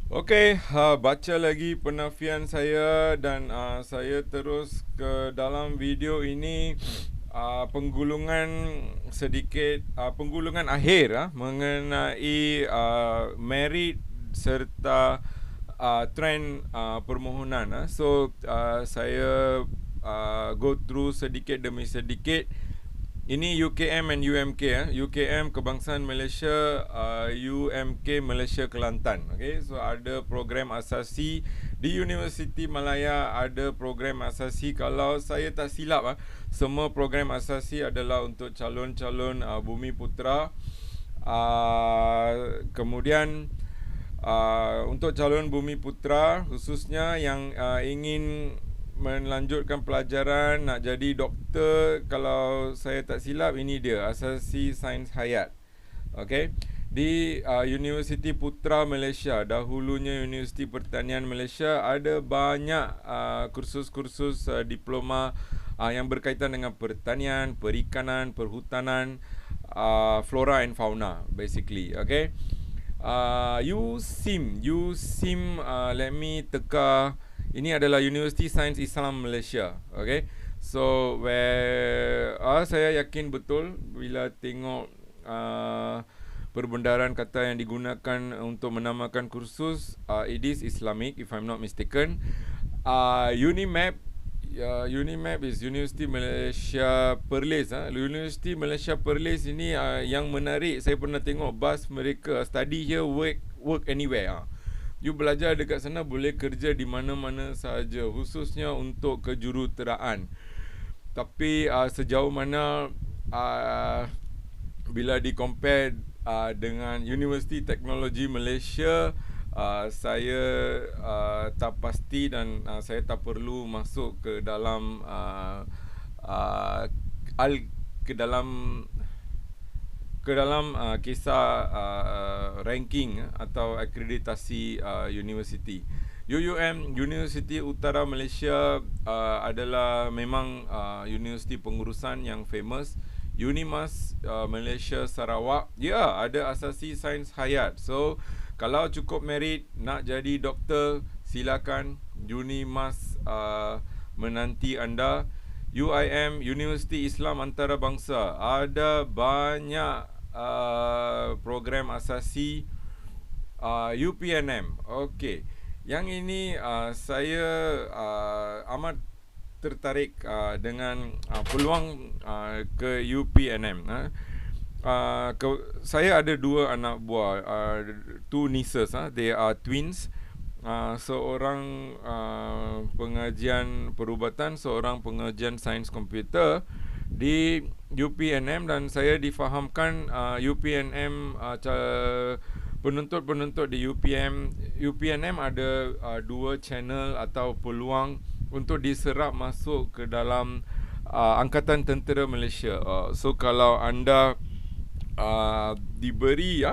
Okey, baca lagi penafian saya dan saya terus ke dalam video ini penggulungan sedikit penggulungan akhir mengenai merit serta trend permohonan. So saya go through sedikit demi sedikit. Ini UKM and UMK. UKM Kebangsaan Malaysia, UMK Malaysia Kelantan. Okay, so ada program asasi di Universiti Malaya, ada program asasi. Kalau saya tak silap, semua program asasi adalah untuk calon-calon Bumi Putra. Kemudian untuk calon Bumi Putra khususnya yang ingin melanjutkan pelajaran nak jadi doktor, kalau saya tak silap ini dia asasi sains hayat. Okey, di Universiti Putra Malaysia, dahulunya Universiti Pertanian Malaysia, ada banyak kursus-kursus diploma yang berkaitan dengan pertanian, perikanan, perhutanan, flora and fauna basically. Okay, USIM, let me teka. Ini adalah Universiti Sains Islam Malaysia. Okay, so where saya yakin betul bila tengok perbendaharaan kata yang digunakan untuk menamakan kursus, it is Islamic if I'm not mistaken. UNIMAP is Universiti Malaysia Perlis. Universiti Malaysia Perlis ini yang menarik, saya pernah tengok bas mereka, study here, work anywhere. You belajar dekat sana, boleh kerja di mana-mana sahaja, khususnya untuk kejuruteraan. Tapi sejauh mana bila di compare dengan Universiti Teknologi Malaysia, saya tak pasti dan saya tak perlu masuk ke dalam ke dalam kisah ranking atau akreditasi universiti. UUM, Universiti Utara Malaysia, adalah memang universiti pengurusan yang famous. Unimas Malaysia Sarawak, ada asasi sains hayat. So kalau cukup merit nak jadi doktor, silakan. Unimas menanti anda. UIM, Universiti Islam Antarabangsa, ada banyak program asasi. UPNM, okey, yang ini saya amat tertarik dengan peluang ke UPNM. Saya ada dua anak buah, two nieces. They are twins. Seorang pengajian perubatan, seorang pengajian sains komputer di UPNM, dan saya difahamkan UPNM penuntut-penuntut di UPNM ada dua channel atau peluang untuk diserap masuk ke dalam Angkatan Tentera Malaysia. So kalau anda diberi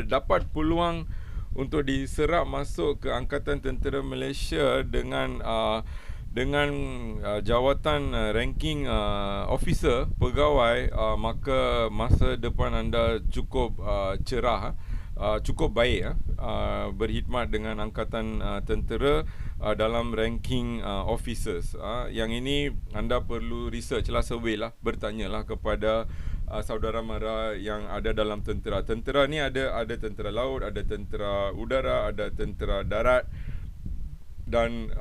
dapat peluang untuk diserap masuk ke Angkatan Tentera Malaysia dengan jawatan ranking officer, pegawai, maka masa depan anda cukup cerah, cukup baik berkhidmat dengan Angkatan Tentera dalam ranking officers. Yang ini anda perlu research lah, survey lah, bertanyalah kepada saudara mara yang ada dalam tentera. Tentera ni ada tentera laut, ada tentera udara, ada tentera darat. Dan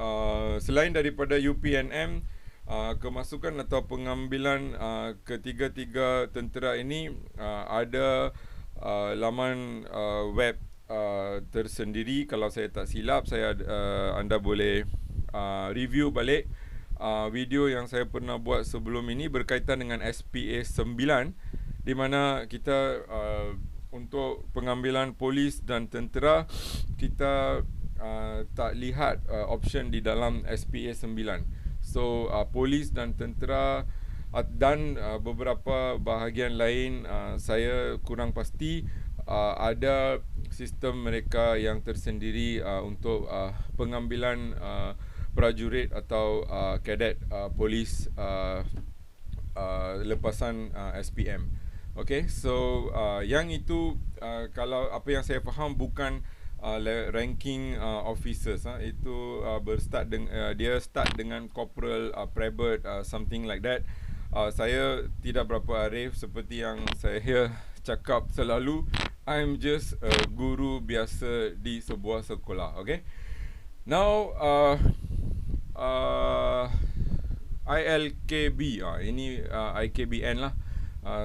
selain daripada UPNM, kemasukan atau pengambilan ketiga-tiga tentera ini ada laman web tersendiri. Kalau saya tak silap, anda boleh review balik video yang saya pernah buat sebelum ini berkaitan dengan SPA 9, di mana kita untuk pengambilan polis dan tentera, kita tak lihat option di dalam SPA 9. So polis dan tentera dan beberapa bahagian lain, saya kurang pasti, ada sistem mereka yang tersendiri untuk pengambilan prajurit atau kadet polis lepasan SPM. Okay, so yang itu kalau apa yang saya faham bukan ranking officers. Itu dia start dengan corporal, private, something like that. Saya tidak berapa arif seperti yang saya cakap selalu. I'm just a guru biasa di sebuah sekolah. Okay. Now ILKB, ini IKBN lah.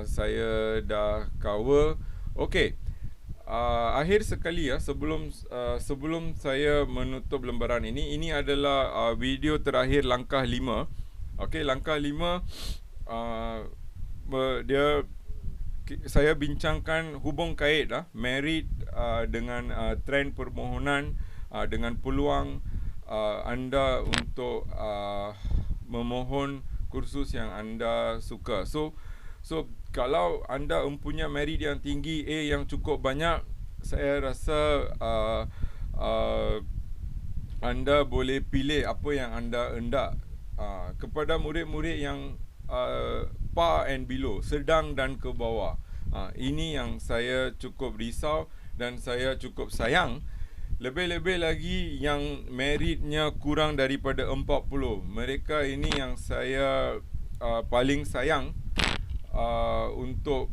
Saya dah cover. Okay. Akhir sekali sebelum saya menutup lembaran ini adalah video terakhir langkah 5. Okay, langkah 5 saya bincangkan hubung kait merit dengan trend permohonan, dengan peluang anda untuk memohon kursus yang anda suka. So kalau anda mempunyai merit yang tinggi, yang cukup banyak, saya rasa anda boleh pilih apa yang anda hendak. Kepada murid-murid yang par and below, sedang dan ke bawah, ini yang saya cukup risau dan saya cukup sayang. Lebih-lebih lagi yang meritnya kurang daripada 40. Mereka ini yang saya paling sayang, untuk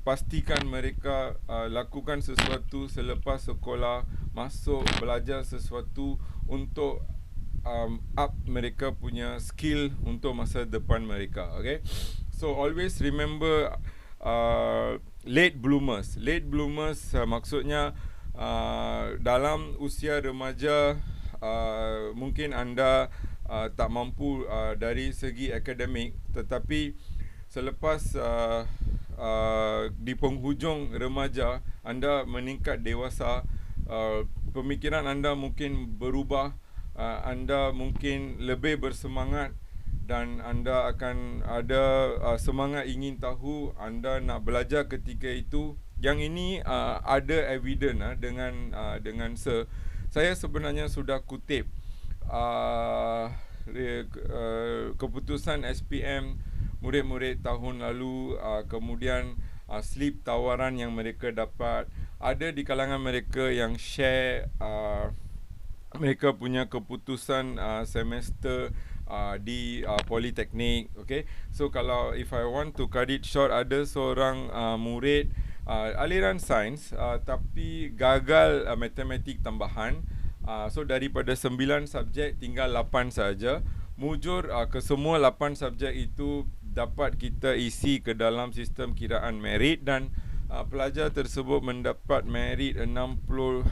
pastikan mereka lakukan sesuatu selepas sekolah, masuk belajar sesuatu untuk up mereka punya skill untuk masa depan mereka. Okay, so always remember late bloomers. Maksudnya dalam usia remaja, mungkin anda tak mampu dari segi akademik, tetapi selepas di penghujung remaja anda meningkat dewasa, pemikiran anda mungkin berubah, anda mungkin lebih bersemangat dan anda akan ada semangat ingin tahu, anda nak belajar ketika itu. Yang ini ada evidence dengan saya sebenarnya sudah kutip keputusan SPM murid-murid tahun lalu, kemudian slip tawaran yang mereka dapat. Ada di kalangan mereka yang share mereka punya keputusan semester di politeknik. Okay, so kalau if I want to cut it short, ada seorang murid aliran sains, tapi gagal matematik tambahan. So daripada 9 subjek tinggal 8 saja. Mujur ke semua 8 subjek itu dapat kita isi ke dalam sistem kiraan merit, dan pelajar tersebut mendapat merit 64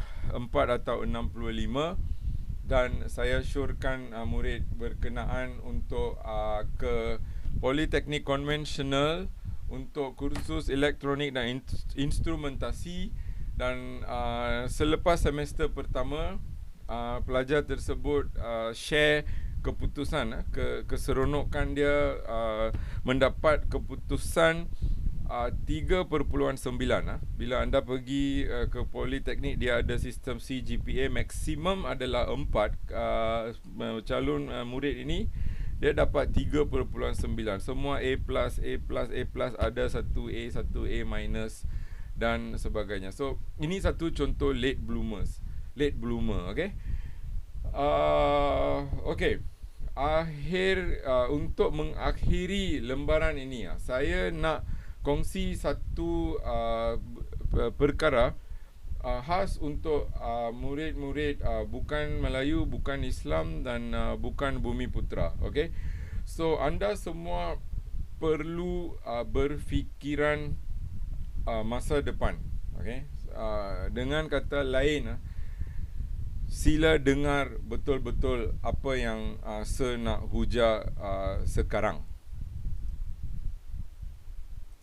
atau 65, dan saya syorkan murid berkenaan untuk ke politeknik konvensional untuk kursus elektronik dan instrumentasi. Dan selepas semester pertama, pelajar tersebut share keputusan, keseronokan dia mendapat keputusan 3.9. Bila anda pergi ke politeknik, dia ada sistem CGPA, maksimum adalah 4. Calon murid ini dia dapat 3.9. Semua A+, ada 1A, 1A minus dan sebagainya. So ini satu contoh late bloomer, okay. Okay, untuk mengakhiri lembaran ini, saya nak kongsi satu perkara khas untuk murid-murid bukan Melayu, bukan Islam dan bukan Bumiputera. Okay, so anda semua perlu berfikiran masa depan. Okay, dengan kata lain, sila dengar betul-betul apa yang saya nak hujah sekarang.